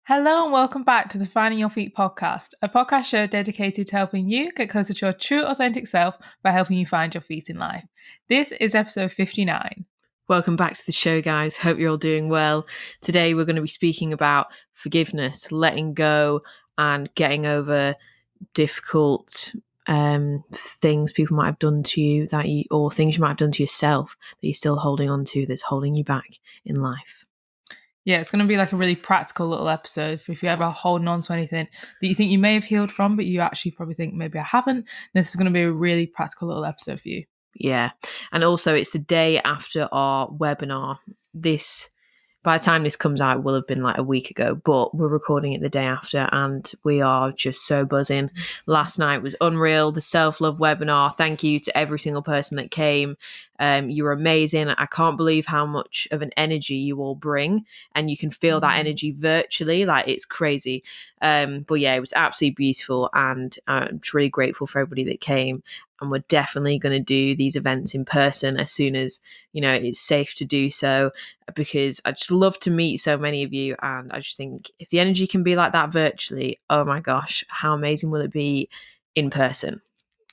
Hello and welcome back to the Finding Your Feet podcast, a podcast show dedicated to helping you get closer to your true, authentic self by helping you find your feet in life. This is episode 59. Welcome back to the show, guys. Hope you're all doing well. Today we're going to be speaking about forgiveness, letting go and getting over difficult things people might have done to you or things you might have done to yourself that you're still holding on to that's holding you back in life. Yeah, it's going to be like a really practical little episode for if you're ever holding on to anything that you think you may have healed from, but you actually probably think maybe I haven't. This is going to be a really practical little episode for you. Yeah. And also it's the day after our webinar. By the time this comes out, it will have been like a week ago, but we're recording it the day after and we are just so buzzing. Last night was unreal, the self-love webinar. Thank you to every single person that came. You were amazing. I can't believe how much of an energy you all bring, and you can feel that energy virtually. Like, it's crazy. But yeah, it was absolutely beautiful, and I'm just really grateful for everybody that came. And we're definitely going to do these events in person as soon as, it's safe to do so, because I just love to meet so many of you. And I just think if the energy can be like that virtually, oh my gosh, how amazing will it be in person?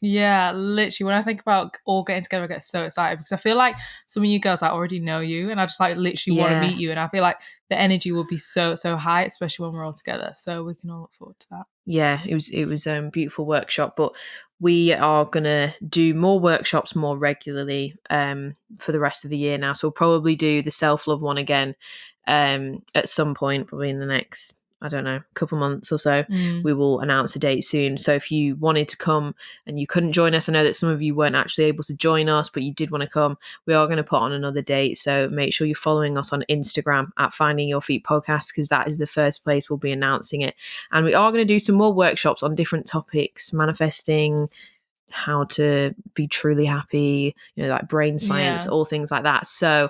Yeah, literally. When I think about all getting together, I get so excited because I feel like some of you girls I already know you, and I just literally want to meet you. And I feel like the energy will be so high, especially when we're all together. So we can all look forward to that. Yeah, it was a beautiful workshop, but we are gonna do more workshops more regularly for the rest of the year now. So we'll probably do the self-love one again at some point, probably in the next, I don't know, couple months or so. We will announce a date soon. So if you wanted to come and you couldn't join us, I know that some of you weren't actually able to join us, but you did want to come, we are going to put on another date. So make sure you're following us on Instagram at Finding Your Feet Podcast, because that is the first place we'll be announcing it. And we are going to do some more workshops on different topics: manifesting, how to be truly happy, like brain science, all things like that. So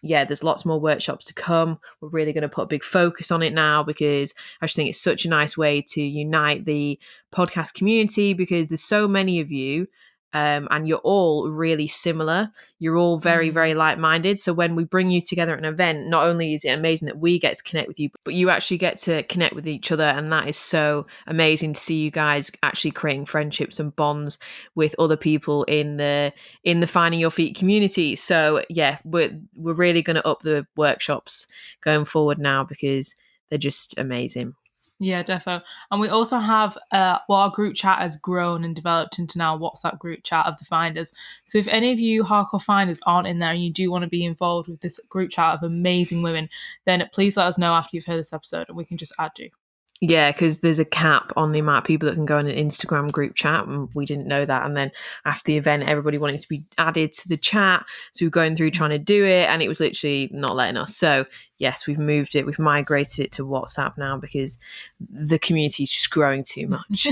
there's lots more workshops to come. We're really going to put a big focus on it now, because I just think it's such a nice way to unite the podcast community, because there's so many of you and you're all really similar. You're all very, very like-minded. So when we bring you together at an event, not only is it amazing that we get to connect with you, but you actually get to connect with each other. And that is so amazing to see you guys actually creating friendships and bonds with other people in the Finding Your Feet community. So yeah, we're really going to up the workshops going forward now, because they're just amazing. Yeah, defo. And we also have, our group chat has grown and developed into now a WhatsApp group chat of the Finders. So if any of you hardcore Finders aren't in there and you do want to be involved with this group chat of amazing women, then please let us know after you've heard this episode and we can just add you. Yeah, because there's a cap on the amount of people that can go in an Instagram group chat, and we didn't know that. And then after the event, everybody wanted to be added to the chat, so we were going through trying to do it, and it was literally not letting us. So yes, we've migrated it to WhatsApp now, because the community is just growing too much.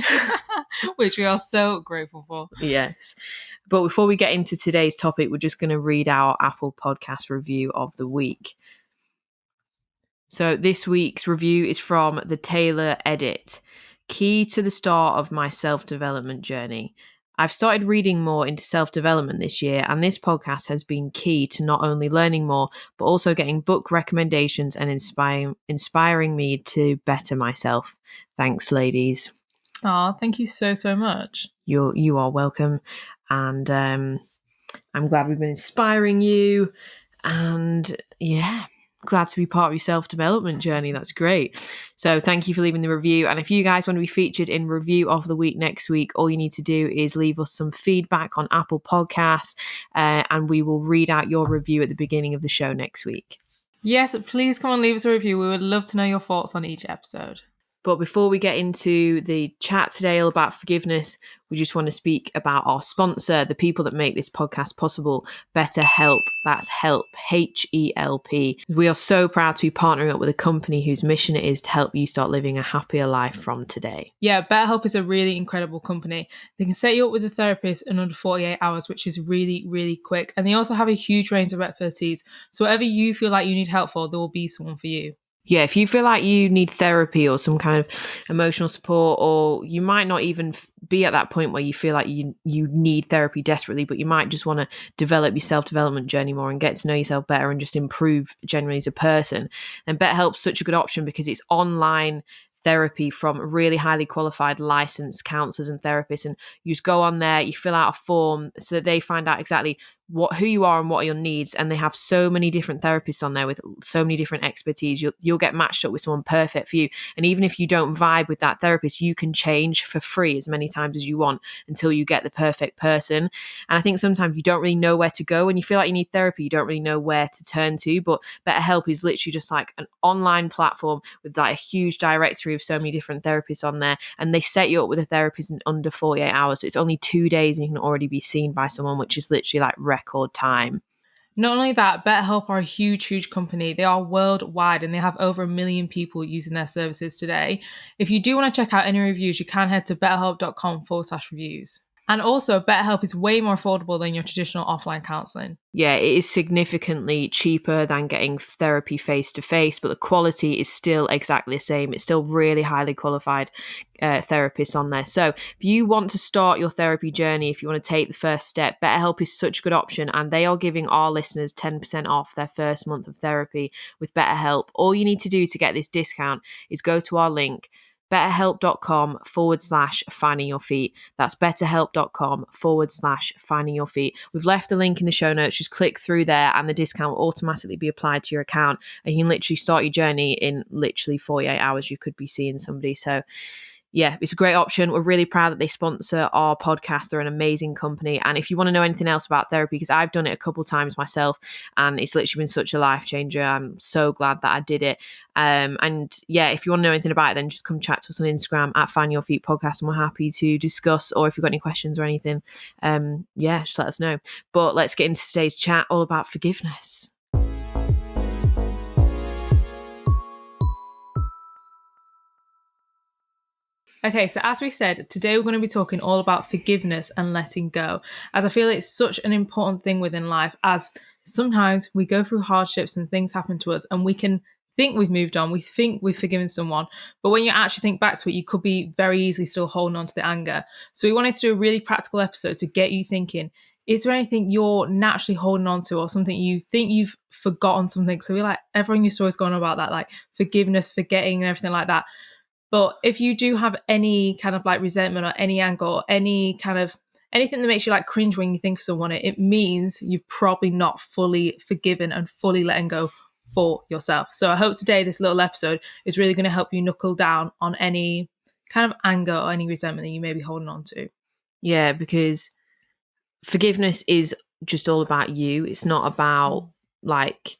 Which we are so grateful for. Yes. But before we get into today's topic, we're just going to read our Apple Podcast review of the week. So this week's review is from the Taylor Edit. Key to the start of my self-development journey. I've started reading more into self-development this year, and this podcast has been key to not only learning more, but also getting book recommendations and inspiring me to better myself. Thanks, ladies. Oh, thank you so much. You are welcome. And I'm glad we've been inspiring you. And yeah, glad to be part of your self-development journey. That's great. So thank you for leaving the review. And if you guys want to be featured in Review of the Week next week, all you need to do is leave us some feedback on Apple Podcasts, and we will read out your review at the beginning of the show next week. Yes, please come and leave us a review. We would love to know your thoughts on each episode. But before we get into the chat today all about forgiveness, we just want to speak about our sponsor, the people that make this podcast possible, BetterHelp. That's help, H-E-L-P. We are so proud to be partnering up with a company whose mission it is to help you start living a happier life from today. Yeah, BetterHelp is a really incredible company. They can set you up with a therapist in under 48 hours, which is really, really quick. And they also have a huge range of expertise. So whatever you feel like you need help for, there will be someone for you. Yeah, if you feel like you need therapy or some kind of emotional support, or you might not even be at that point where you feel like you need therapy desperately, but you might just want to develop your self-development journey more and get to know yourself better and just improve generally as a person, then BetterHelp's such a good option because it's online therapy from really highly qualified licensed counselors and therapists. And you just go on there, you fill out a form so that they find out exactly who you are and what are your needs, and they have so many different therapists on there with so many different expertise. You'll get matched up with someone perfect for you, and even if you don't vibe with that therapist, you can change for free as many times as you want until you get the perfect person. And I think sometimes you don't really know where to go when you feel like you need therapy. You don't really know where to turn to, but BetterHelp is literally just like an online platform with like a huge directory of so many different therapists on there, and they set you up with a therapist in under 48 hours. So it's only 2 days and you can already be seen by someone, which is literally like record time. Not only that, BetterHelp are a huge, huge company. They are worldwide and they have over 1 million people using their services today. If you do want to check out any reviews, you can head to betterhelp.com/reviews. And also, BetterHelp is way more affordable than your traditional offline counseling. Yeah, it is significantly cheaper than getting therapy face to face, but the quality is still exactly the same. It's still really highly qualified therapists on there. So if you want to start your therapy journey, if you want to take the first step, BetterHelp is such a good option, and they are giving our listeners 10% off their first month of therapy with BetterHelp. All you need to do to get this discount is go to our link, betterhelp.com/finding your feet. That's betterhelp.com/finding your feet. We've left the link in the show notes. Just click through there and the discount will automatically be applied to your account. And you can literally start your journey in literally 48 hours. You could be seeing somebody. So yeah, it's a great option. We're really proud that they sponsor our podcast. They're an amazing company. And if you want to know anything else about therapy, because I've done it a couple of times myself and it's literally been such a life changer, I'm so glad that I did it. And yeah, if you want to know anything about it, then just come chat to us on Instagram at Find Your Feet Podcast, and we're happy to discuss. Or if you've got any questions or anything, yeah, just let us know. But let's get into today's chat all about forgiveness. Okay, so as we said, today we're going to be talking all about forgiveness and letting go, as I feel it's such an important thing within life, as sometimes we go through hardships and things happen to us and we can think we've moved on, we think we've forgiven someone, but when you actually think back to it, you could be very easily still holding on to the anger. So we wanted to do a really practical episode to get you thinking, is there anything you're naturally holding on to or something you think you've forgotten something? So we like, everyone used to always go on about that, like forgiveness, forgetting and everything like that. But if you do have any kind of like resentment or any anger or any kind of anything that makes you like cringe when you think of someone, it means you've probably not fully forgiven and fully letting go for yourself. So I hope today this little episode is really going to help you knuckle down on any kind of anger or any resentment that you may be holding on to. Yeah, because forgiveness is just all about you. It's not about like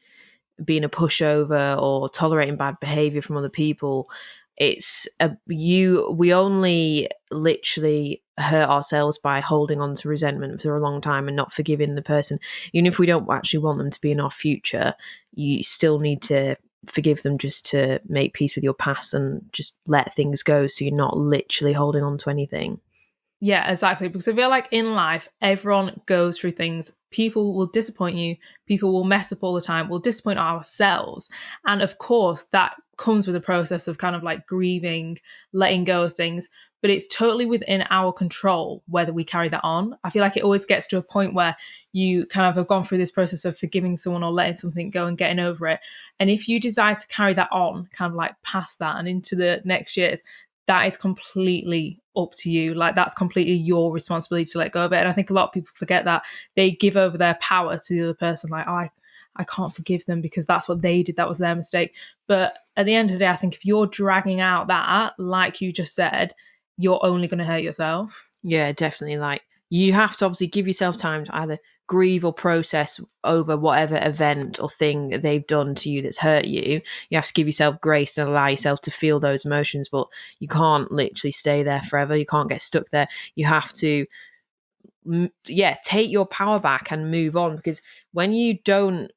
being a pushover or tolerating bad behavior from other people. We only literally hurt ourselves by holding on to resentment for a long time and not forgiving the person. Even if we don't actually want them to be in our future, you still need to forgive them just to make peace with your past and just let things go so you're not literally holding on to anything. Yeah, exactly. Because I feel like in life, everyone goes through things. People will disappoint you. People will mess up all the time. We'll disappoint ourselves. And of course, that comes with a process of kind of like grieving, letting go of things. But it's totally within our control whether we carry that on. I feel like it always gets to a point where you kind of have gone through this process of forgiving someone or letting something go and getting over it. And if you decide to carry that on, kind of like past that and into the next years, that is completely up to you. Like that's completely your responsibility to let go of it. And I think a lot of people forget that. They give over their power to the other person. Like, oh, I can't forgive them because that's what they did. That was their mistake. But at the end of the day, I think if you're dragging out that, like you just said, you're only going to hurt yourself. Yeah, definitely. Like you have to obviously give yourself time to either grieve or process over whatever event or thing they've done to you that's hurt you. You have to give yourself grace and allow yourself to feel those emotions, but you can't literally stay there forever. You can't get stuck there. You have to, take your power back and move on, because when you don't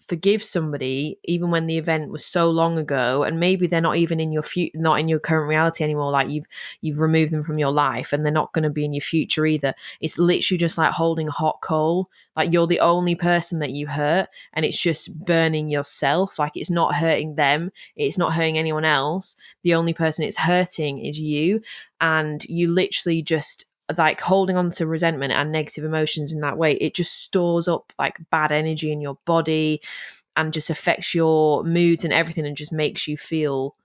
forgive somebody even when the event was so long ago, and maybe they're not even in your not in your current reality anymore, like you've removed them from your life and they're not going to be in your future either. It's literally just like holding a hot coal. Like, you're the only person that you hurt, and it's just burning yourself. Like, it's not hurting them, it's not hurting anyone else. The only person it's hurting is you. And you literally just, like, holding on to resentment and negative emotions in that way, it just stores up like bad energy in your body and just affects your moods and everything, and just makes you feel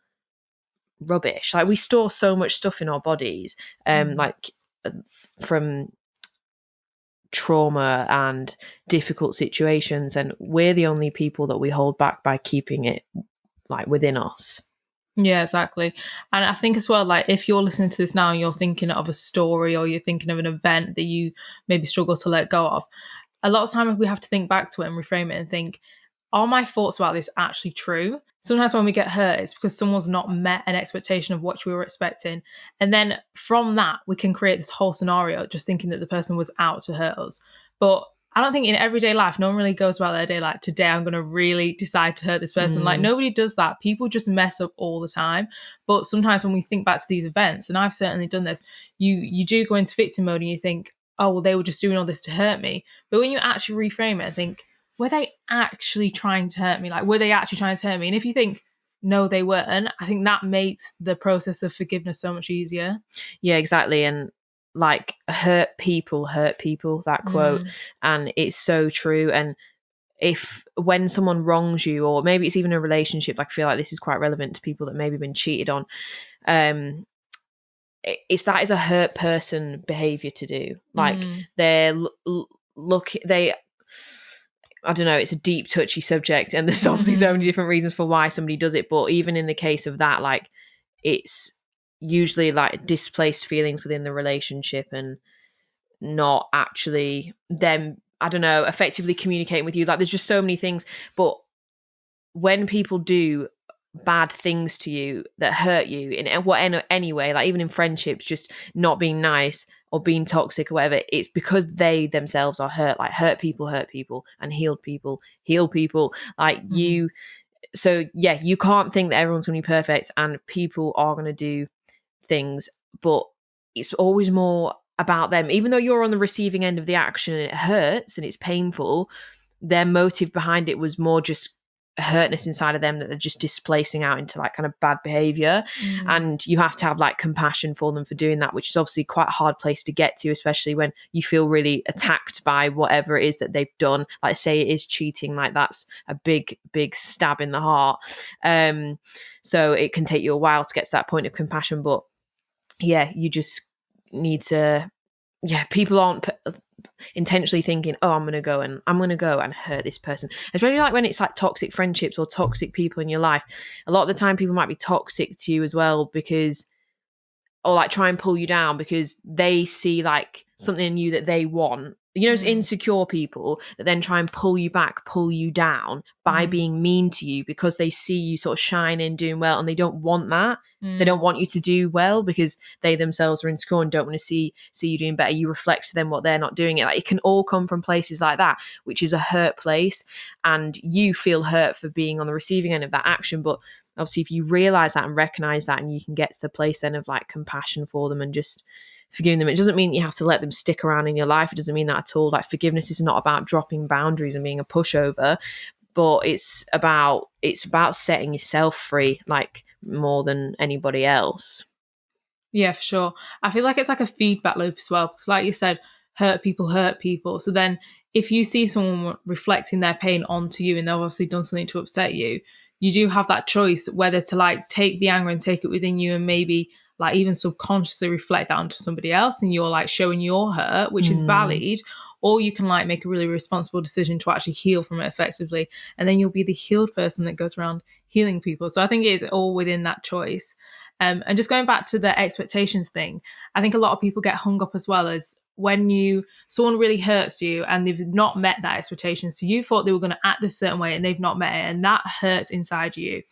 rubbish. Like, we store so much stuff in our bodies, like from trauma and difficult situations, and we're the only people that we hold back by keeping it like within us. Yeah, exactly. And I think as well, like, if you're listening to this now and you're thinking of a story or you're thinking of an event that you maybe struggle to let go of, a lot of time we have to think back to it and reframe it and think, are my thoughts about this actually true? Sometimes when we get hurt, it's because someone's not met an expectation of what we were expecting. And then from that, we can create this whole scenario just thinking that the person was out to hurt us. But I don't think in everyday life, no one really goes about their day like, today I'm going to really decide to hurt this person. Like, nobody does that. People just mess up all the time. But sometimes when we think back to these events, and I've certainly done this, you do go into victim mode and you think, oh, well, they were just doing all this to hurt me. But when you actually reframe it and think, were they actually trying to hurt me? Like, were they actually trying to hurt me? And if you think, no, they weren't, I think that makes the process of forgiveness so much easier. Yeah, exactly. And like, hurt people, that quote. And it's so true. And if when someone wrongs you, or maybe it's even a relationship, like, I feel like this is quite relevant to people that maybe been cheated on. It's that is a hurt person behavior to do. Like, they're they, I don't know, it's a deep, touchy subject, and there's obviously so many different reasons for why somebody does it. But even in the case of that, like, it's usually like displaced feelings within the relationship, and not actually them, I don't know, effectively communicating with you. Like, there's just so many things. But when people do bad things to you that hurt you in any way, like even in friendships, just not being nice or being toxic or whatever, it's because they themselves are hurt. Like, hurt people, and healed people heal people. Like, you, so yeah, you can't think that everyone's going to be perfect, and people are going to do things, but it's always more about them. Even though you're on the receiving end of the action and it hurts and it's painful, their motive behind it was more just hurtness inside of them that they're just displacing out into like kind of bad behavior. And you have to have like compassion for them for doing that, which is obviously quite a hard place to get to, especially when you feel really attacked by whatever it is that they've done. Like, say it is cheating, like, that's a big stab in the heart. So it can take you a while to get to that point of compassion. But yeah, you just need to, people aren't intentionally thinking, oh, I'm going to go and hurt this person. Especially like when it's like toxic friendships or toxic people in your life. A lot of the time people might be toxic to you as well, because, or like try and pull you down because they see like something in you that they want. You know, it's insecure people that then try and pull you back, pull you down by being mean to you, because they see you sort of shining, doing well, and they don't want that. They don't want you to do well because they themselves are insecure and don't want to see you doing better. You reflect to them what they're not doing. Like, it can all come from places like that, which is a hurt place, and you feel hurt for being on the receiving end of that action. But obviously, if you realize that and recognize that, and you can get to the place then of like compassion for them and just forgiving them, it doesn't mean you have to let them stick around in your life. It doesn't mean that at all. Like, forgiveness is not about dropping boundaries and being a pushover, but it's about setting yourself free, like, more than anybody else. Yeah, for sure. I feel like it's like a feedback loop as well. Because like you said, hurt people. So then if you see someone reflecting their pain onto you and they've obviously done something to upset you, you do have that choice whether to like take the anger and take it within you and maybe like even subconsciously reflect that onto somebody else and you're like showing your hurt, which is valid, or you can like make a really responsible decision to actually heal from it effectively. And then you'll be the healed person that goes around healing people. So I think it is all within that choice. And just going back to the expectations thing, I think a lot of people get hung up as well as when someone really hurts you and they've not met that expectation. So you thought they were going to act this certain way and they've not met it, and that hurts inside you.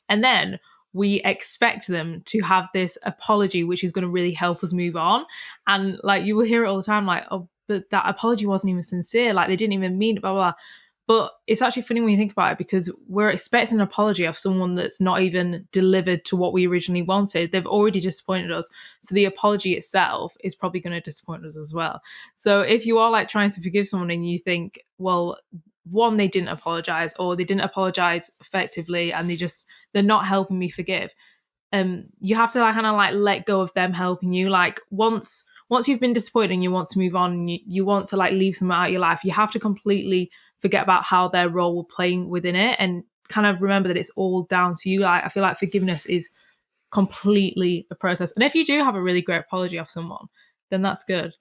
And then we expect them to have this apology, which is going to really help us move on. And like, you will hear it all the time, like, oh, but that apology wasn't even sincere. Like, they didn't even mean it, blah, blah, blah. But it's actually funny when you think about it, because we're expecting an apology of someone that's not even delivered to what we originally wanted. They've already disappointed us. So the apology itself is probably going to disappoint us as well. So if you are like trying to forgive someone and you think, well, one, they didn't apologize, or they didn't apologize effectively, and they're not helping me forgive. You have to like kind of like let go of them helping you. Like once you've been disappointed and you want to move on, and you want to like leave someone out of your life, you have to completely forget about how their role will playing within it, and kind of remember that it's all down to you. Like I feel like forgiveness is completely a process. And if you do have a really great apology off someone, then that's good.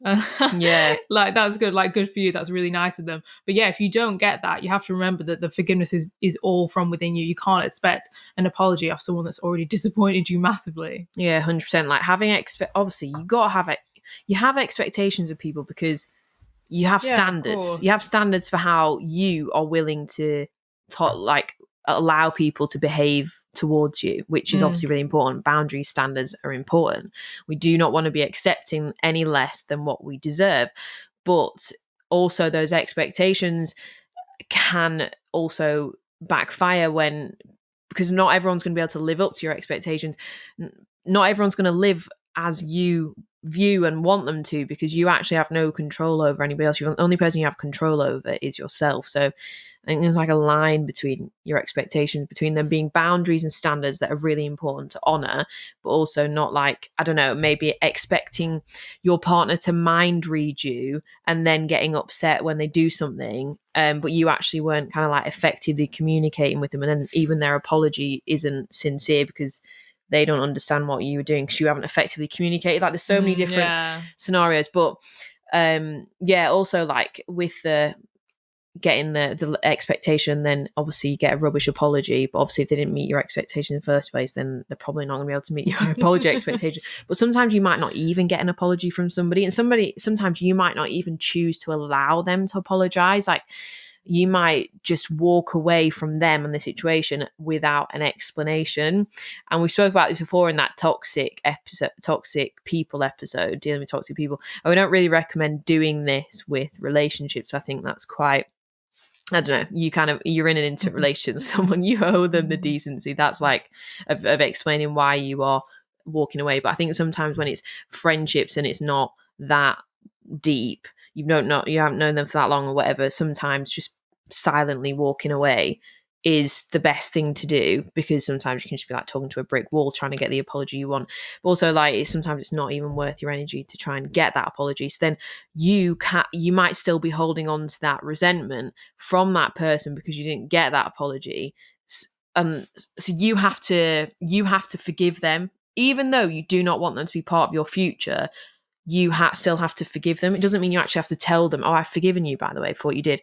Yeah. Like that's good. Like good for you. That's really nice of them. But yeah, if you don't get that, you have to remember that the forgiveness is all from within you. You can't expect an apology off someone that's already disappointed you massively. Yeah, 100%. Like having obviously you got to have it. You have expectations of people because you have Yeah, of standards. course. You have standards for how you are willing to like allow people to behave towards you, which is obviously really important. Boundary standards are important. We do not want to be accepting any less than what we deserve. But also those expectations can also backfire because not everyone's going to be able to live up to your expectations. Not everyone's going to live as you view and want them to, because you actually have no control over anybody else. The only person you have control over is yourself. So I think there's like a line between your expectations, between them being boundaries and standards that are really important to honor, but also not like, I don't know, maybe expecting your partner to mind read you and then getting upset when they do something, but you actually weren't kind of like effectively communicating with them, and then even their apology isn't sincere because they don't understand what you were doing because you haven't effectively communicated. Like there's so many different scenarios. But yeah, also like with the getting the expectation, then obviously you get a rubbish apology, but obviously if they didn't meet your expectation in the first place, then they're probably not going to be able to meet your apology expectation. But sometimes you might not even get an apology from somebody, and sometimes you might not even choose to allow them to apologize. Like you might just walk away from them and the situation without an explanation. And we spoke about this before in that toxic people episode, dealing with toxic people. And we don't really recommend doing this with relationships. I think that's quite, I don't know, you're in an intimate relationship with someone, you owe them the decency. That's like of explaining why you are walking away. But I think sometimes when it's friendships and it's not that deep, you haven't known them for that long or whatever, sometimes just silently walking away is the best thing to do, because sometimes you can just be like talking to a brick wall trying to get the apology you want. But also like sometimes it's not even worth your energy to try and get that apology. So then you might still be holding on to that resentment from that person because you didn't get that apology. So you have to forgive them, even though you do not want them to be part of your future. You still have to forgive them. It doesn't mean you actually have to tell them, oh, I've forgiven you, by the way, for what you did,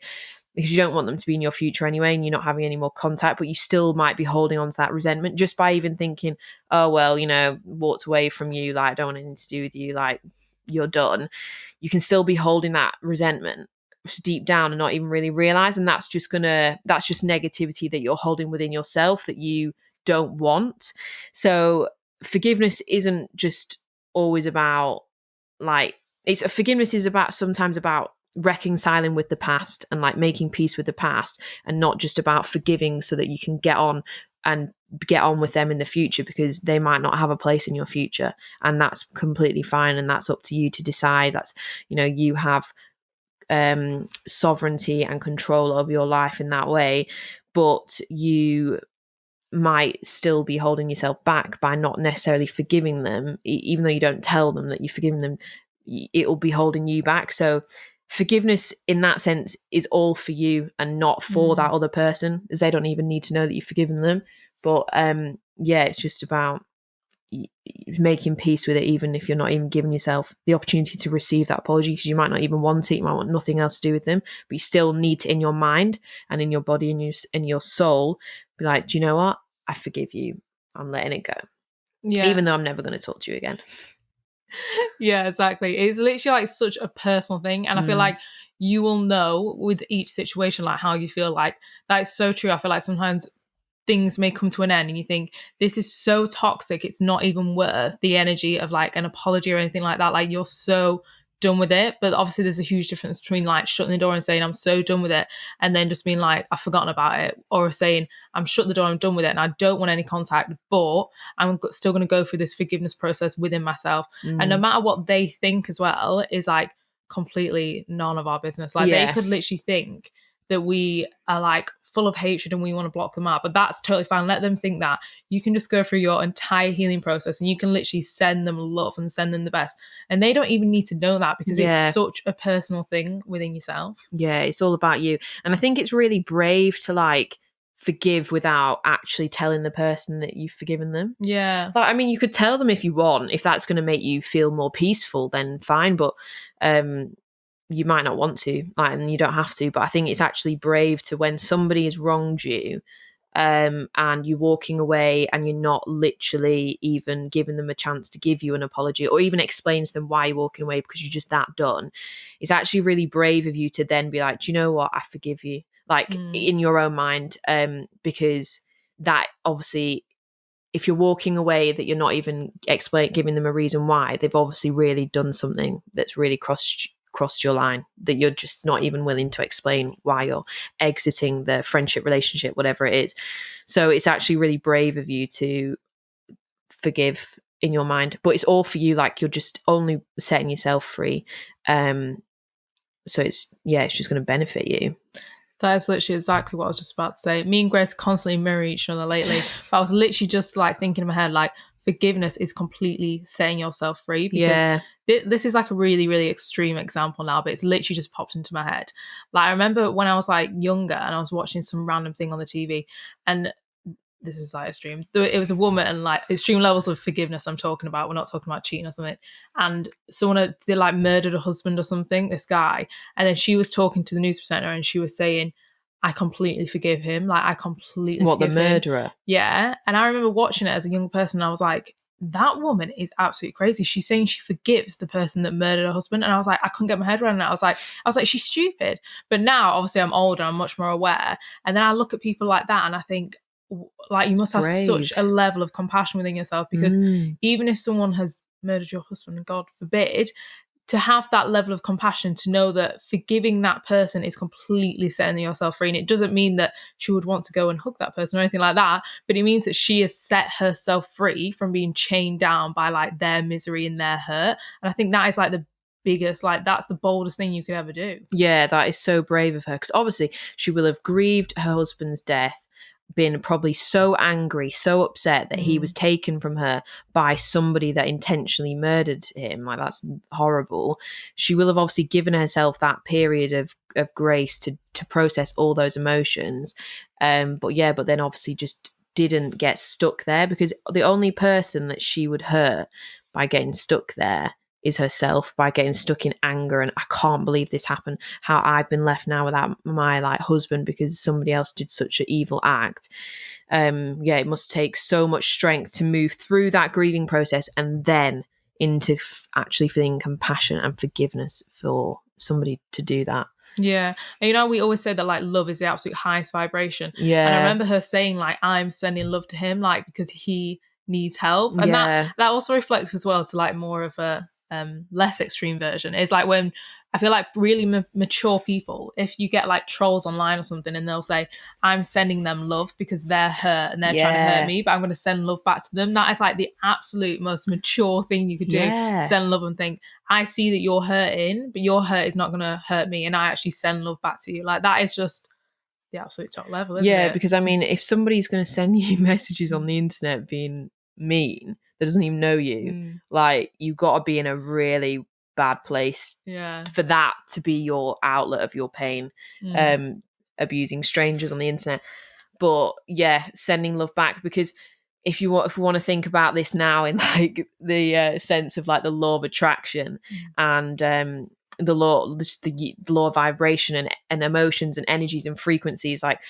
because you don't want them to be in your future anyway, and you're not having any more contact, but you still might be holding on to that resentment just by even thinking, oh, well, walked away from you, like, I don't want anything to do with you, like, you're done. You can still be holding that resentment deep down and not even really realize, and that's just negativity that you're holding within yourself that you don't want. So forgiveness isn't just always about forgiveness is sometimes about reconciling with the past and like making peace with the past, and not just about forgiving so that you can get on with them in the future, because they might not have a place in your future, and that's completely fine, and that's up to you to decide. That's, you have sovereignty and control over your life in that way, but you might still be holding yourself back by not necessarily forgiving them. Even though you don't tell them that you've forgiven them, it will be holding you back. So forgiveness in that sense is all for you and not for that other person, as they don't even need to know that you've forgiven them. But yeah, it's just about making peace with it, even if you're not even giving yourself the opportunity to receive that apology, because you might not even want it. You might want nothing else to do with them, but you still need to, in your mind and in your body and in your soul, be like, do you know what, I forgive you, I'm letting it go, even though I'm never going to talk to you again. Yeah, exactly. It's literally like such a personal thing, and I feel like you will know with each situation like how you feel. Like that is so true. I feel like sometimes things may come to an end and you think, this is so toxic, it's not even worth the energy of like an apology or anything like that. Like you're so done with it. But obviously there's a huge difference between like shutting the door and saying I'm so done with it, and then just being like I've forgotten about it, or saying I'm shut the door, I'm done with it, and I don't want any contact, but I'm still going to go through this forgiveness process within myself. And no matter what they think as well is like completely none of our business. Like they Yeah. could literally think that we are like full of hatred and we want to block them out, but that's totally fine. Let them think that. You can just go through your entire healing process and you can literally send them love and send them the best, and they don't even need to know that because it's such a personal thing within yourself. Yeah, it's all about you. And I think it's really brave to like forgive without actually telling the person that you've forgiven them. Yeah. Like, I mean, you could tell them if you want, if that's going to make you feel more peaceful, then fine. But you might not want to, like, and you don't have to. But I think it's actually brave to, when somebody has wronged you, and you're walking away and you're not literally even giving them a chance to give you an apology or even explain to them why you're walking away because you're just that done. It's actually really brave of you to then be like, do you know what? I forgive you, like in your own mind, because that obviously, if you're walking away that you're not even giving them a reason why, they've obviously really done something that's really crossed your line, that you're just not even willing to explain why you're exiting the friendship, relationship, whatever it is. So it's actually really brave of you to forgive in your mind, but it's all for you. Like, you're just only setting yourself free. So it's just going to benefit you. That is literally exactly what I was just about to say. Me and Grace constantly mirror each other lately. But I was literally just like thinking in my head, like, forgiveness is completely setting yourself free, because this is like a really, really extreme example now, but it's literally just popped into my head. Like, I remember when I was like younger and I was watching some random thing on the TV, and this is like extreme. It was a woman, and like extreme levels of forgiveness I'm talking about. We're not talking about cheating or something. And someone they like murdered a husband or something, this guy. And then she was talking to the news presenter and she was saying, I completely forgive him. Like, I completely forgive the murderer? Him. Yeah. And I remember watching it as a young person. And I was like, that woman is absolutely crazy. She's saying she forgives the person that murdered her husband. And I was like, I couldn't get my head around it. I was like, she's stupid. But now, obviously, I'm older, I'm much more aware. And then I look at people like that and I think, like, you must have such a level of compassion within yourself, because even if someone has murdered your husband, God forbid, to have that level of compassion, to know that forgiving that person is completely setting yourself free. And it doesn't mean that she would want to go and hug that person or anything like that, but it means that she has set herself free from being chained down by like their misery and their hurt. And I think that is like the biggest, like, that's the boldest thing you could ever do. Yeah, that is so brave of her, because obviously she will have grieved her husband's death, been probably so angry, so upset that he was taken from her by somebody that intentionally murdered him. Like, that's horrible. She will have obviously given herself that period of grace to process all those emotions. But then obviously just didn't get stuck there, because the only person that she would hurt by getting stuck there is herself, by getting stuck in anger and I can't believe this happened, how I've been left now without my like husband because somebody else did such an evil act. It must take so much strength to move through that grieving process and then into actually feeling compassion and forgiveness for somebody to do that. Yeah. And we always say that like love is the absolute highest vibration. Yeah. And I remember her saying like, I'm sending love to him, like, because he needs help. And that also reflects as well to like more of a less extreme version. It's like when I feel like really mature people, if you get like trolls online or something and they'll say, I'm sending them love because they're hurt and they're trying to hurt me, but I'm going to send love back to them. That is like the absolute most mature thing you could do. Send love and think, I see that you're hurting, but your hurt is not going to hurt me, and I actually send love back to you. Like, that is just the absolute top level, isn't it? Yeah, because I mean, if somebody's going to send you messages on the internet being mean, that doesn't even know you, like, you've got to be in a really bad place for that to be your outlet of your pain. Abusing strangers on the internet. But yeah, sending love back, because if we want to think about this now in like the sense of like the law of attraction and the law of vibration and emotions and energies and frequencies, like,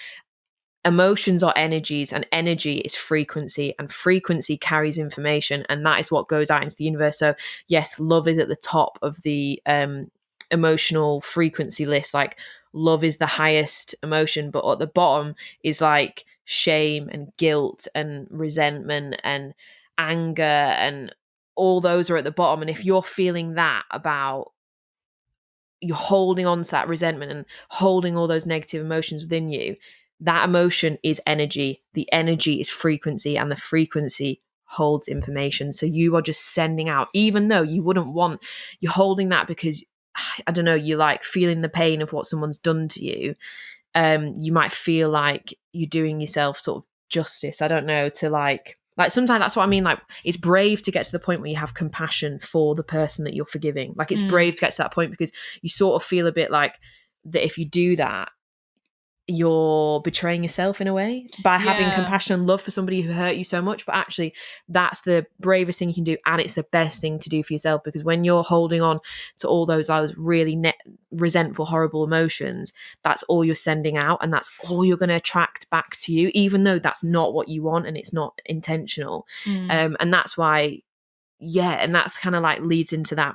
emotions are energies and energy is frequency, and frequency carries information, and that is what goes out into the universe. So yes, love is at the top of the emotional frequency list. Like, love is the highest emotion, but at the bottom is like shame and guilt and resentment and anger, and all those are at the bottom. And if you're feeling that about you're holding on to that resentment and holding all those negative emotions within you, that emotion is energy. The energy is frequency, and the frequency holds information. So you are just sending out, even though you wouldn't want, you're holding that because, I don't know, you like feeling the pain of what someone's done to you. You might feel like you're doing yourself sort of justice. I don't know, to like sometimes that's what I mean. Like, it's brave to get to the point where you have compassion for the person that you're forgiving. Like, it's brave to get to that point because you sort of feel a bit like that if you do that, you're betraying yourself in a way by having compassion and love for somebody who hurt you so much. But actually, that's the bravest thing you can do, and it's the best thing to do for yourself, because when you're holding on to all those really resentful, horrible emotions, that's all you're sending out, and that's all you're going to attract back to you, even though that's not what you want and it's not intentional. And that's why, and that's kind of like leads into that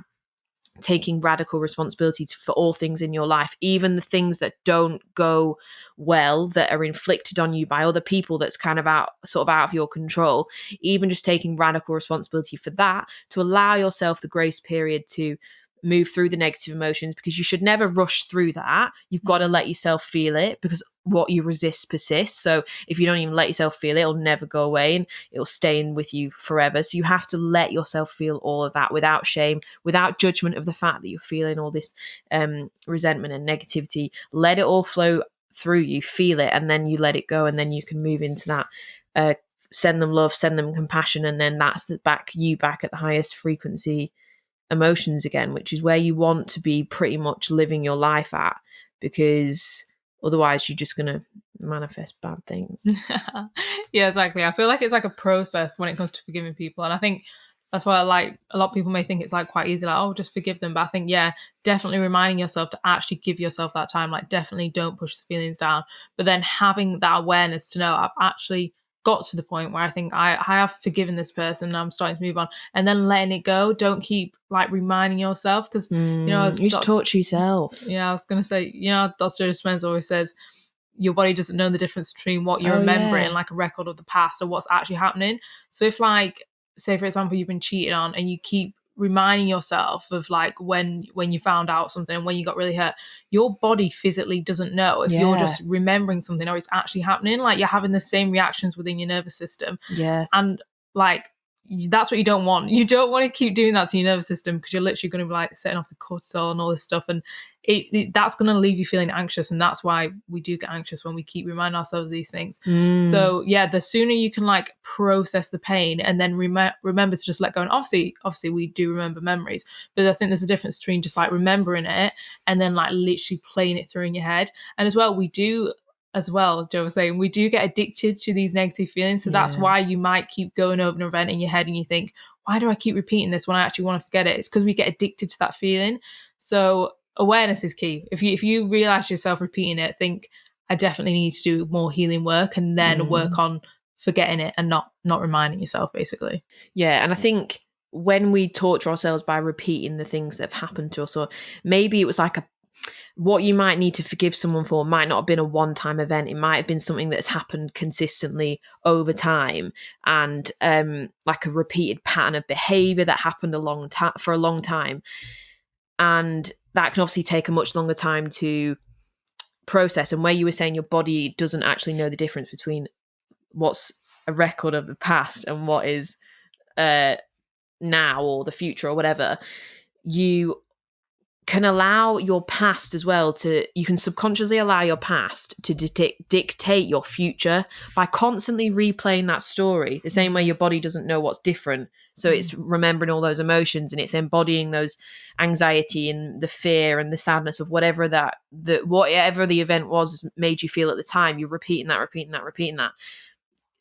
taking radical responsibility for all things in your life, even the things that don't go well, that are inflicted on you by other people, that's kind of out of your control. Even just taking radical responsibility for that, to allow yourself the grace period to move through the negative emotions, because you should never rush through that. You've got to let yourself feel it, because what you resist persists. So if you don't even let yourself feel it, it'll never go away and it'll stay in with you forever. So you have to let yourself feel all of that without shame, without judgment of the fact that you're feeling all this resentment and negativity. Let it all flow through you, feel it, and then you let it go, and then you can move into that send them love, send them compassion, and then that's back at the highest frequency emotions again, which is where you want to be pretty much living your life at, because otherwise you're just going to manifest bad things. Yeah, exactly. I feel like it's like a process when it comes to forgiving people, and I think that's why, like, a lot of people may think it's like quite easy, like, oh, just forgive them. But I think, definitely reminding yourself to actually give yourself that time. Like, definitely don't push the feelings down, but then having that awareness to know I've actually got to the point where I think I have forgiven this person and I'm starting to move on, and then letting it go. Don't keep like reminding yourself, because you just torture yourself. I was gonna say, Dr. Dispenza always says your body doesn't know the difference between what you remember in like a record of the past or what's actually happening. So if, like, say for example, you've been cheated on and you keep reminding yourself of like when you found out something and when you got really hurt, your body physically doesn't know if you're just remembering something or it's actually happening. Like, you're having the same reactions within your nervous system. And like, that's what you don't want. You don't want to keep doing that to your nervous system, because you're literally going to be like setting off the cortisol and all this stuff, and that's going to leave you feeling anxious. And that's why we do get anxious when we keep reminding ourselves of these things. So the sooner you can like process the pain and then remember to just let go. And obviously we do remember memories, but I think there's a difference between just like remembering it and then like literally playing it through in your head. And as well, Joe was saying, we do get addicted to these negative feelings. So that's why you might keep going over an event in your head and you think, why do I keep repeating this when I actually want to forget it? It's because we get addicted to that feeling. So awareness is key. If you realize yourself repeating it, think, I definitely need to do more healing work, and then work on forgetting it and not reminding yourself, basically. Yeah, and I think when we torture ourselves by repeating the things that have happened to us, or maybe it was like what you might need to forgive someone for might not have been a one-time event. It might have been something that's happened consistently over time, and like a repeated pattern of behavior that happened for a long time. And that can obviously take a much longer time to process. And where you were saying your body doesn't actually know the difference between what's a record of the past and what is now or the future or whatever, you can allow your past as well you can subconsciously allow your past to dictate your future by constantly replaying that story, the same way your body doesn't know what's different. So it's remembering all those emotions, and it's embodying those anxiety and the fear and the sadness of whatever whatever the event was made you feel at the time. You're repeating that.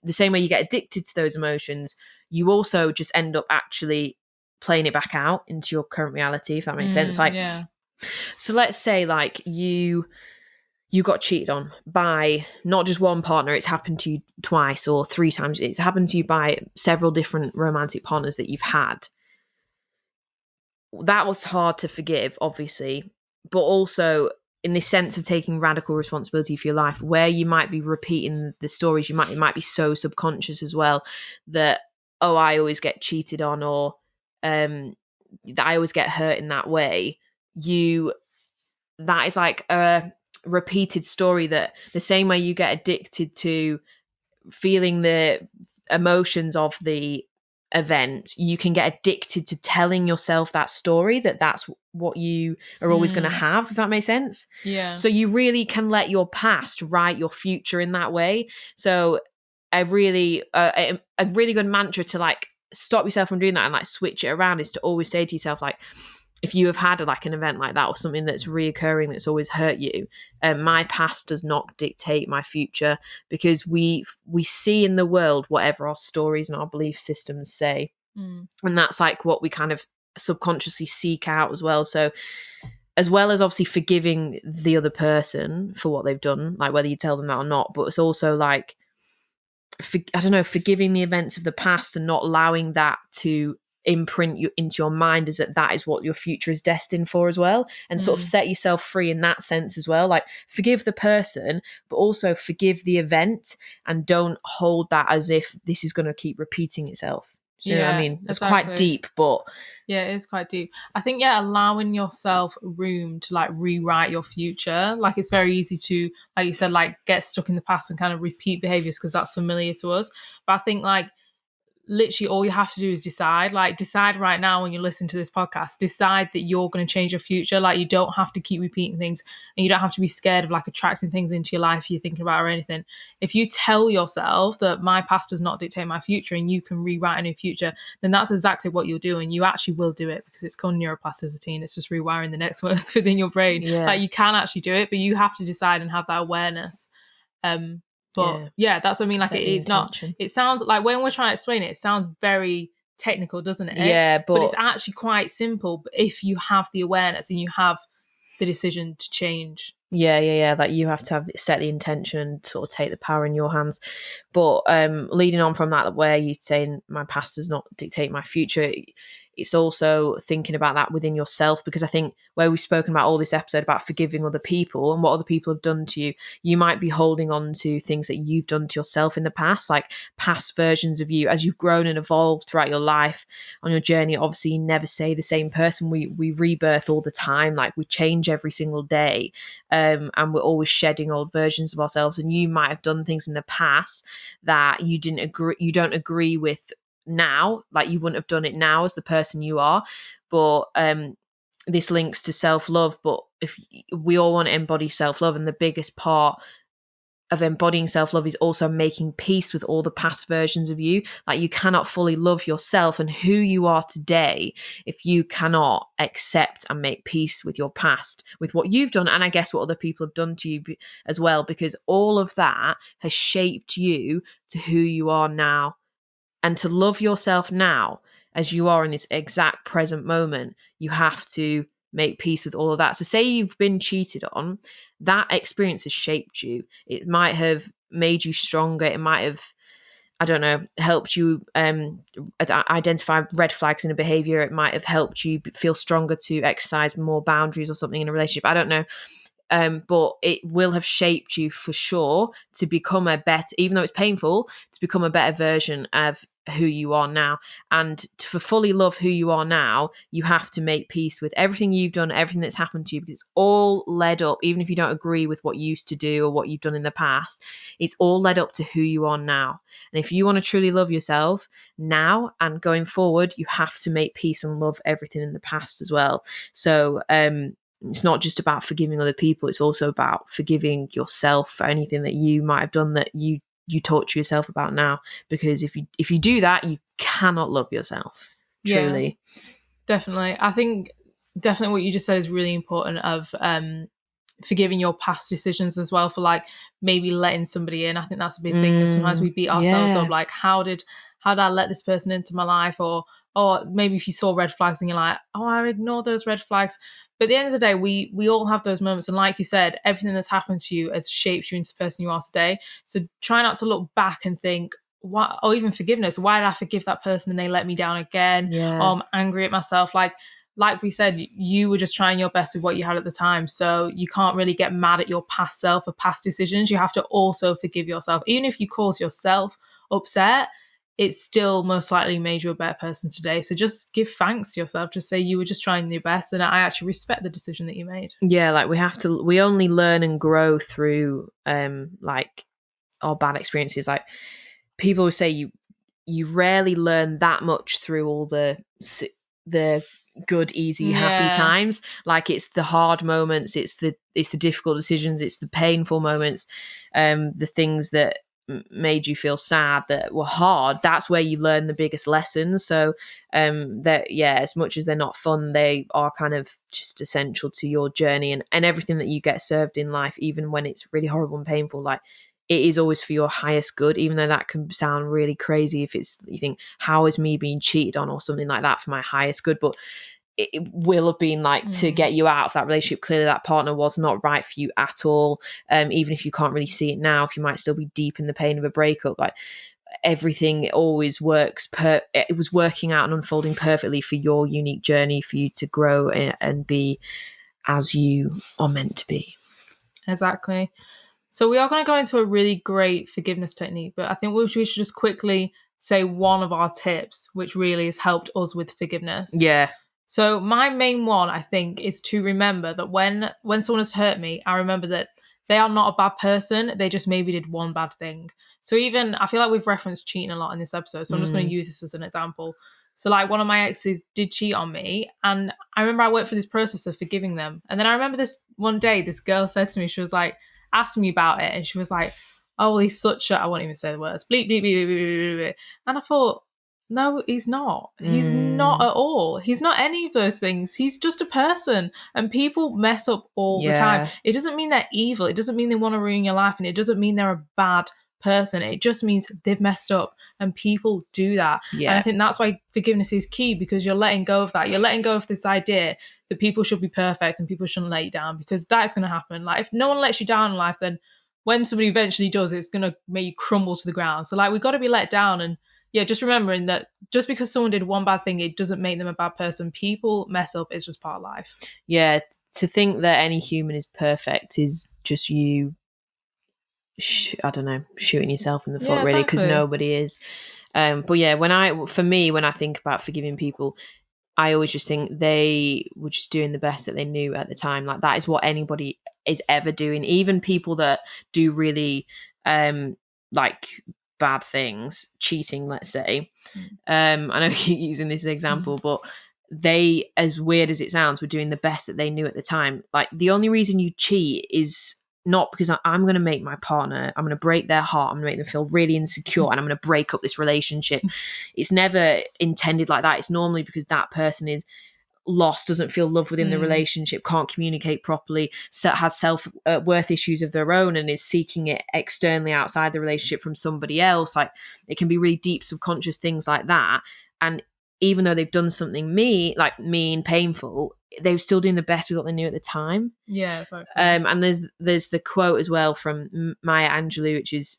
The same way you get addicted to those emotions, you also just end up actually playing it back out into your current reality, if that makes sense. Like, so let's say like you got cheated on by not just one partner, it's happened to you twice or three times. It's happened to you by several different romantic partners that you've had. That was hard to forgive, obviously, but also in the sense of taking radical responsibility for your life, where you might be repeating the stories, it might be so subconscious as well that, oh, I always get cheated on, or that I always get hurt in that way. You that is like a repeated story, that the same way you get addicted to feeling the emotions of the event, you can get addicted to telling yourself that story, that that's what you are always going to Mm, have, if that makes sense. yeah. So you really can let your past write your future in that way. So a really good mantra to like stop yourself from doing that and like switch it around is to always say to yourself, like, if you have had like an event like that or something that's reoccurring that's always hurt you, my past does not dictate my future, because we see in the world whatever our stories and our belief systems say, Mm, and that's like what we kind of subconsciously seek out as well. So as well as obviously forgiving the other person for what they've done, like whether you tell them that or not, but it's also like I don't know, forgiving the events of the past and not allowing that to imprint you into your mind, as that is what your future is destined for as well, and sort of mm. set yourself free in that sense as well. Like forgive the person, but also forgive the event, and don't hold that as if this is going to keep repeating itself. Do you know what I Yeah, mean? It's quite exactly. deep, but Yeah, it is quite deep. I think, yeah, allowing yourself room to like rewrite your future. Like it's very easy to, like you said, like get stuck in the past and kind of repeat behaviors because that's familiar to us. But I think like literally all you have to do is decide right now when you listen to this podcast, decide that you're going to change your future. Like you don't have to keep repeating things, and you don't have to be scared of like attracting things into your life you're thinking about or anything. If you tell yourself that my past does not dictate my future and you can rewrite a new future, then that's exactly what you'll do, and you actually will do it, because it's called neuroplasticity and it's just rewiring the next words within your brain. yeah, Like you can actually do it, but you have to decide and have that awareness. um but yeah, yeah, that's what I mean. Like set the it's not, intention. it sounds like when we're trying to explain it, it sounds very technical, doesn't it? Yeah, But it's but actually quite simple. But if you have the awareness and you have the decision to change. yeah. Like you have to have set the intention and sort of take the power in your hands. But leading on from that, where you're saying my past does not dictate my future, it's also thinking about that within yourself, because I think where we've spoken about all this episode about forgiving other people and what other people have done to you, you might be holding on to things that you've done to yourself in the past, like past versions of you as you've grown and evolved throughout your life on your journey. Obviously, you never stay the same person. We rebirth all the time, like we change every single day, and we're always shedding old versions of ourselves. And you might have done things in the past that you don't agree with now, like you wouldn't have done it now as the person you are. But this links to self-love, but if we all want to embody self-love, and the biggest part of embodying self-love is also making peace with all the past versions of you. Like you cannot fully love yourself and who you are today if you cannot accept and make peace with your past, with what you've done, and I guess what other people have done to you as well, because all of that has shaped you to who you are now. And to love yourself now as you are in this exact present moment, you have to make peace with all of that. So say you've been cheated on, that experience has shaped you. It might have made you stronger. It might have, I don't know, helped you identify red flags in a behavior. It might have helped you feel stronger to exercise more boundaries or something in a relationship. I don't know. But it will have shaped you for sure to become a better, even though it's painful, to become a better version of who you are now. And to fully love who you are now, you have to make peace with everything you've done, everything that's happened to you, because it's all led up, even if you don't agree with what you used to do or what you've done in the past, it's all led up to who you are now. And if you want to truly love yourself now and going forward, you have to make peace and love everything in the past as well. So, it's not just about forgiving other people, it's also about forgiving yourself for anything that you might have done that you torture yourself about now, because if you do that, you cannot love yourself Yeah, truly. definitely. I think definitely what you just said is really important, of forgiving your past decisions as well, for like maybe letting somebody in. I think that's a big thing. Sometimes we beat ourselves up, Yeah, like how did I let this person into my life? Or maybe if you saw red flags and you're like, oh, I ignore those red flags. But at the end of the day, we all have those moments, and like you said, everything that's happened to you has shaped you into the person you are today. So try not to look back and think, what, or even forgiveness, why did I forgive that person and they let me down again? Or yeah, I'm angry at myself. Like we said, you were just trying your best with what you had at the time. So you can't really get mad at your past self for past decisions. You have to also forgive yourself. Even if you cause yourself upset, it still most likely made you a better person today. So just give thanks to yourself. Just say you were just trying your best, and I actually respect the decision that you made. Yeah, like we only learn and grow through like our bad experiences. Like people always say you rarely learn that much through all the good, easy, happy Yeah. times. Like it's the hard moments, it's the difficult decisions, it's the painful moments, the things that made you feel sad, that were hard. That's where you learn the biggest lessons. So that, yeah, as much as they're not fun, they are kind of just essential to your journey, and everything that you get served in life, even when it's really horrible and painful, like it is always for your highest good, even though that can sound really crazy if it's, you think, how is me being cheated on or something like that for my highest good? But it will have been like to get you out of that relationship. Clearly that partner was not right for you at all. Even if you can't really see it now, if you might still be deep in the pain of a breakup, like everything always works it was working out and unfolding perfectly for your unique journey, for you to grow and be as you are meant to be. Exactly. So we are going to go into a really great forgiveness technique, but I think we should just quickly say one of our tips, which really has helped us with forgiveness. Yeah. So my main one, I think, is to remember that when someone has hurt me, I remember that they are not a bad person. They just maybe did one bad thing. So even, I feel like we've referenced cheating a lot in this episode, so I'm just going to use this as an example. So like one of my exes did cheat on me, and I remember I went through this process of forgiving them. And then I remember this one day, this girl said to me, she was like, asked me about it, and she was like, oh, well, he's such a, I won't even say the words, bleep, bleep, bleep, bleep, bleep, bleep. And I thought, no, he's not. He's not at all. He's not any of those things. He's just a person. And people mess up all the time. It doesn't mean they're evil. It doesn't mean they want to ruin your life. And it doesn't mean they're a bad person. It just means they've messed up. And people do that. Yeah. And I think that's why forgiveness is key, because you're letting go of that. You're letting go of this idea that people should be perfect and people shouldn't let you down, because that is going to happen. Like if no one lets you down in life, then when somebody eventually does, it's going to make you crumble to the ground. So like we've got to be let down. And yeah, just remembering that just because someone did one bad thing, it doesn't make them a bad person. People mess up. It's just part of life. Yeah, to think that any human is perfect is just you, I don't know, shooting yourself in the foot, really, because nobody is. But yeah, when I think about forgiving people, I always just think they were just doing the best that they knew at the time. Like that is what anybody is ever doing. Even people that do really like bad things, cheating, let's say. I know you're using this example, but they, as weird as it sounds, were doing the best that they knew at the time. Like the only reason you cheat is not because I'm going to make my partner, I'm going to break their heart, I'm going to make them feel really insecure, and I'm going to break up this relationship. It's never intended like that. It's normally because that person is lost, doesn't feel love within the relationship, can't communicate properly, has self-worth issues of their own, and is seeking it externally outside the relationship from somebody else. Like it can be really deep subconscious things like that. And even though they've done something mean, painful, they were still doing the best with what they knew at the time. Yeah, exactly. And there's the quote as well from Maya Angelou, which is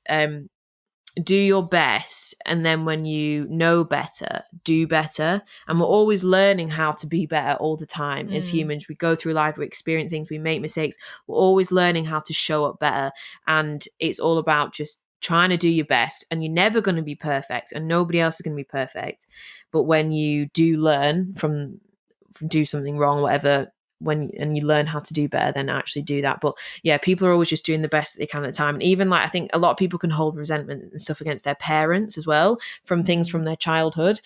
do your best, and then when you know better, do better. And we're always learning how to be better all the time. As humans, we go through life, we experience things, we make mistakes, we're always learning how to show up better. And it's all about just trying to do your best, and you're never going to be perfect, and nobody else is going to be perfect. But when you do learn from do something wrong, whatever, and you learn how to do better, then actually do that. But yeah, people are always just doing the best that they can at the time. And even like I think a lot of people can hold resentment and stuff against their parents as well from things from their childhood.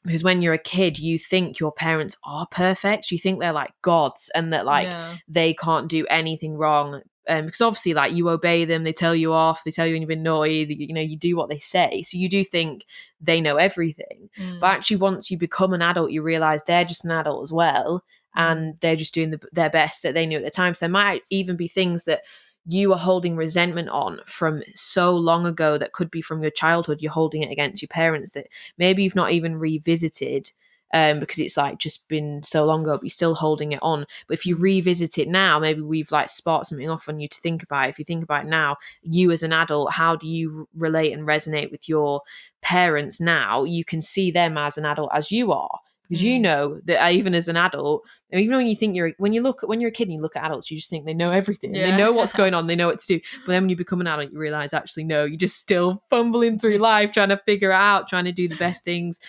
Because when you're a kid, you think your parents are perfect, you think they're like gods, and that like they can't do anything wrong. Because obviously, like, you obey them, they tell you off, they tell you when you've been naughty, you know, you do what they say. So you do think they know everything. But actually, once you become an adult, you realize they're just an adult as well, and they're just doing their best that they knew at the time. So there might even be things that you are holding resentment on from so long ago that could be from your childhood. You're holding it against your parents that maybe you've not even revisited. Because it's like just been so long ago, but you're still holding it on. But if you revisit it now, maybe we've like sparked something off on you to think about. If you think about it now, you as an adult, how do you relate and resonate with your parents now? You can see them as an adult as you are, because you know that even as an adult, and even when you're a kid and you look at adults, you just think they know everything. Yeah. They know what's going on. They know what to do. But then when you become an adult, you realize actually no, you're just still fumbling through life, trying to figure it out, trying to do the best things,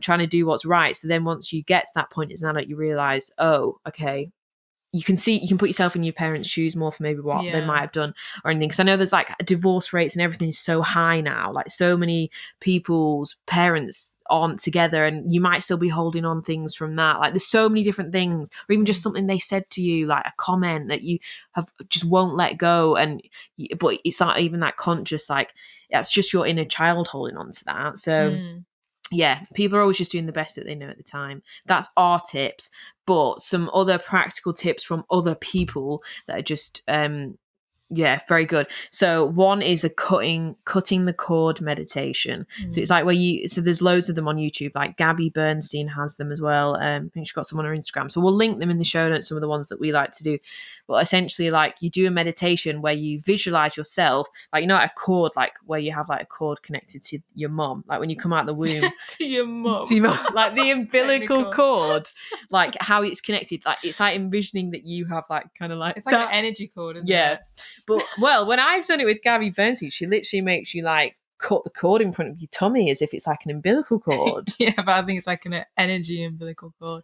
trying to do what's right. So then once you get to that point as an adult, you realize, oh, okay, you can put yourself in your parents' shoes more for maybe what they might have done or anything. Because I know there's like divorce rates and everything is so high now. Like so many people's parents aren't together, and you might still be holding on things from that. Like there's so many different things, or even just something they said to you, like a comment that you have just won't let go. But it's not even that conscious. Like that's just your inner child holding on to that. So. Yeah, people are always just doing the best that they know at the time. That's our tips, but some other practical tips from other people that are just very good. So one is a cutting the cord meditation. So it's like so there's loads of them on YouTube, like Gabby Bernstein has them as well. I think she's got some on her Instagram, so we'll link them in the show notes, some of the ones that we like to do. But essentially, like, you do a meditation where you visualize yourself, like, you know, a cord, like where you have like a cord connected to your mum, like when you come out of the womb. To your mum. Like the umbilical cord, like how it's connected. Like it's like envisioning that you have like kind of like it's like that, an energy cord, isn't it? But when I've done it with Gabby Bernstein, she literally makes you like cut the cord in front of your tummy as if it's like an umbilical cord. Yeah, but I think it's like an energy umbilical cord.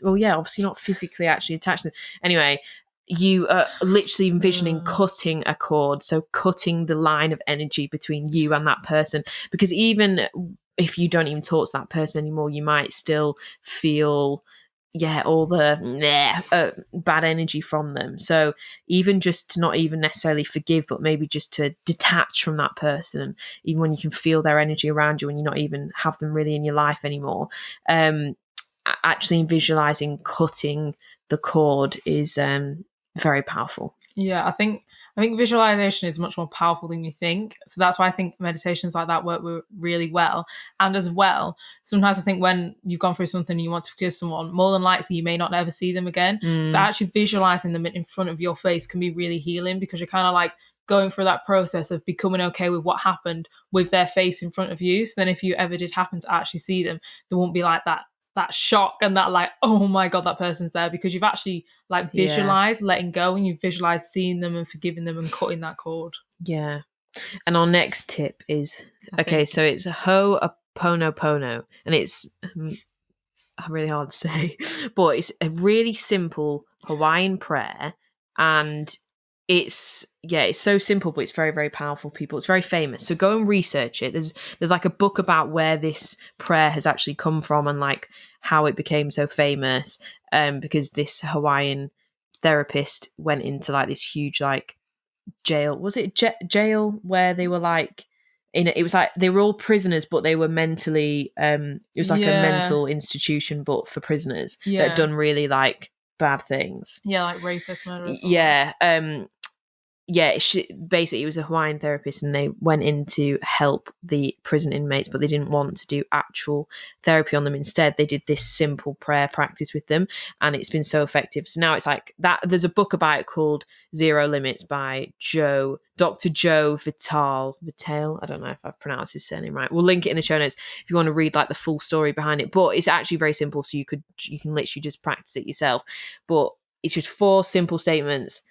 Well, yeah, obviously not physically actually attached to them. Anyway, you are literally envisioning cutting a cord, so cutting the line of energy between you and that person, because even if you don't even talk to that person anymore, you might still feel all the bad energy from them. So even just to not even necessarily forgive, but maybe just to detach from that person, even when you can feel their energy around you and you not even have them really in your life anymore, actually visualizing cutting the cord is very powerful. Yeah, I think visualization is much more powerful than you think. So that's why I think meditations like that work really well. And as well, sometimes I think when you've gone through something and you want to forgive someone, more than likely you may not ever see them again. So actually visualizing them in front of your face can be really healing, because you're kind of like going through that process of becoming okay with what happened with their face in front of you. So then if you ever did happen to actually see them, there won't be like that shock and that like, oh my god, that person's there, because you've actually like visualized letting go, and you've visualized seeing them and forgiving them and cutting that cord. Yeah. And our next tip is so it's a Ho'oponopono, and it's really hard to say, but it's a really simple Hawaiian prayer, and it's so simple, but it's very, very powerful, people. It's very famous, so go and research it. There's like a book about where this prayer has actually come from and like how it became so famous, because this Hawaiian therapist went into like this huge like jail. Was it jail where they were like it was like they were all prisoners, but they were mentally it was like a mental institution but for prisoners that had done really like bad things, like rapists, murderers. Basically it was a Hawaiian therapist, and they went in to help the prison inmates, but they didn't want to do actual therapy on them. Instead, they did this simple prayer practice with them, and it's been so effective. So now it's like that. There's a book about it called Zero Limits by Dr. Joe Vitale. I don't know if I've pronounced his surname right. We'll link it in the show notes if you want to read like the full story behind it. But it's actually very simple, so you can literally just practice it yourself. But it's just 4 simple statements.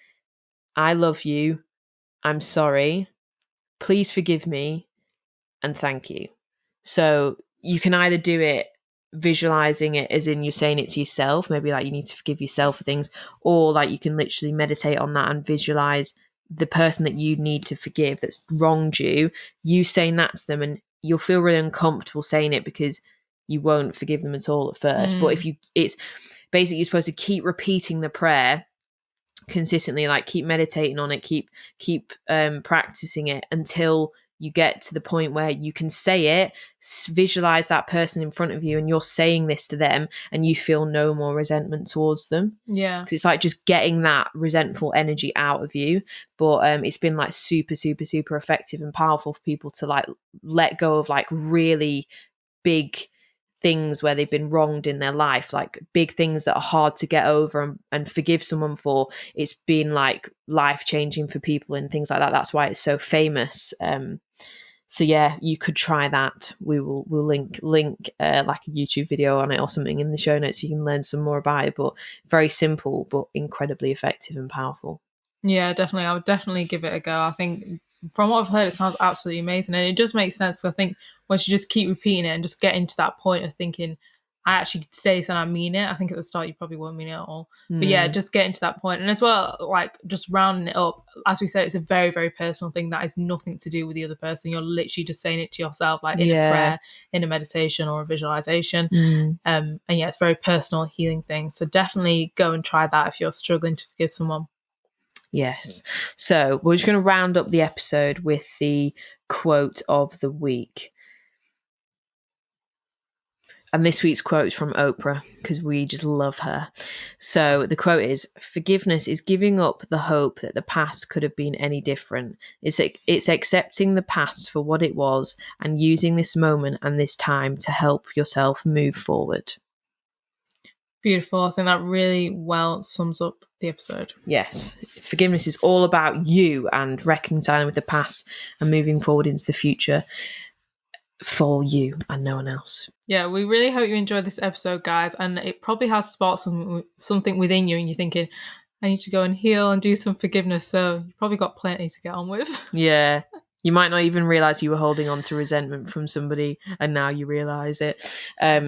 I love you, I'm sorry, please forgive me, and thank you. So you can either do it visualizing it as in you're saying it to yourself, maybe like you need to forgive yourself for things, or like you can literally meditate on that and visualize the person that you need to forgive that's wronged you saying that to them, and you'll feel really uncomfortable saying it because you won't forgive them at all at first. But if it's basically, you're supposed to keep repeating the prayer consistently, like keep meditating on it, keep practicing it until you get to the point where you can say it, visualize that person in front of you, and you're saying this to them, and you feel no more resentment towards them. Because it's like just getting that resentful energy out of you. But it's been like super, super, super effective and powerful for people to like let go of like really big things where they've been wronged in their life, like big things that are hard to get over and forgive someone for. It's been like life changing for people and things like that. That's why it's so famous. So yeah, you could try that. We'll link like a YouTube video on it or something in the show notes so you can learn some more about it. But very simple, but incredibly effective and powerful. Yeah, definitely. I would definitely give it a go. I think from what I've heard, it sounds absolutely amazing. And it does make sense. I think once you just keep repeating it and just get into that point of thinking, I actually say this and I mean it. I think at the start you probably won't mean it at all. But yeah, Mm, just get into that point. And as well, like just rounding it up, as we said, it's a very, very personal thing that has nothing to do with the other person. You're literally just saying it to yourself, like in a yeah. prayer, in a meditation or a visualization. Mm, And yeah, it's a very personal healing thing. So definitely go and try that if you're struggling to forgive someone. yes. So we're just going to round up the episode with the quote of the week. And this week's quote is from Oprah because we just love her. So the quote is, "Forgiveness is giving up the hope that the past could have been any different. It's accepting the past for what it was and using this moment and this time to help yourself move forward." Beautiful. I think that really well sums up the episode. Yes, forgiveness is all about you and reconciling with the past and moving forward into the future for you and no one else. Yeah, we really hope you enjoyed this episode, guys. And it probably has sparked something within you, and you're thinking, I need to go and heal and do some forgiveness. So you probably got plenty to get on with. Yeah. You might not even realize you were holding on to resentment from somebody and now you realize it.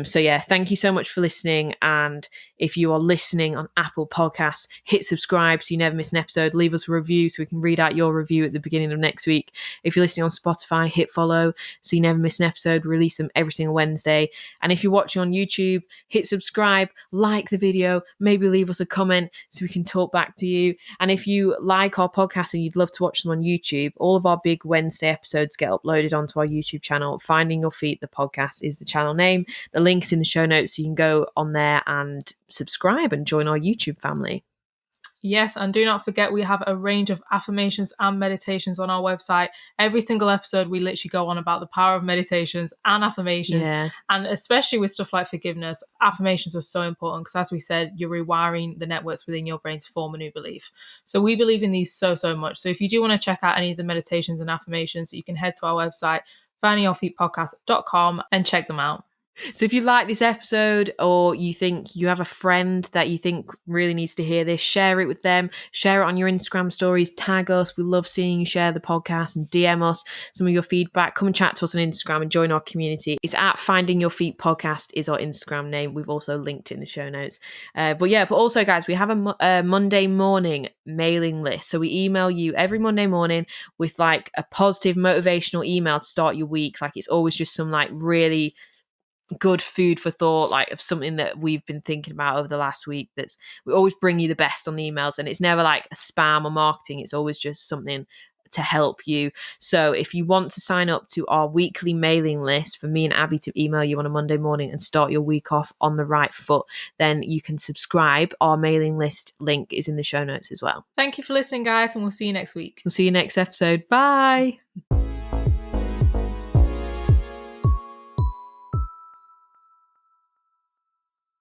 So yeah, thank you so much for listening. And if you are listening on Apple Podcasts, hit subscribe so you never miss an episode. Leave us a review so we can read out your review at the beginning of next week. If you're listening on Spotify, hit follow so you never miss an episode. We release them every single Wednesday. And if you're watching on YouTube, hit subscribe, like the video, maybe leave us a comment so we can talk back to you. And if you like our podcast and you'd love to watch them on YouTube, all of our big Wednesday episodes get uploaded onto our YouTube channel. Finding Your Feet, the podcast, is the channel name. The link is in the show notes, so you can go on there and subscribe and join our YouTube family. Yes, and do not forget we have a range of affirmations and meditations on our website. Every single episode, we literally go on about the power of meditations and affirmations. Yeah. And especially with stuff like forgiveness, affirmations are so important because, as we said, you're rewiring the networks within your brain to form a new belief. So we believe in these so, so much. So if you do want to check out any of the meditations and affirmations, you can head to our website, findingyourfeetpodcast.com, and check them out. So if you like this episode or you think you have a friend that you think really needs to hear this, share it with them. Share it on your Instagram stories. Tag us. We love seeing you share the podcast and DM us some of your feedback. Come and chat to us on Instagram and join our community. It's at Finding Your Feet Podcast is our Instagram name. We've also linked it in the show notes. But also, guys, we have a Monday morning mailing list. So we email you every Monday morning with like a positive motivational email to start your week. Like it's always just some like really good food for thought, like of something that we've been thinking about over the last week. We always bring you the best on the emails, and it's never like a spam or marketing. It's always just something to help you. So if you want to sign up to our weekly mailing list for me and Abby to email you on a Monday morning and start your week off on the right foot, then you can subscribe. Our mailing list link is in the show notes as well. Thank you for listening, guys, and we'll see you next week. We'll see you next episode. Bye.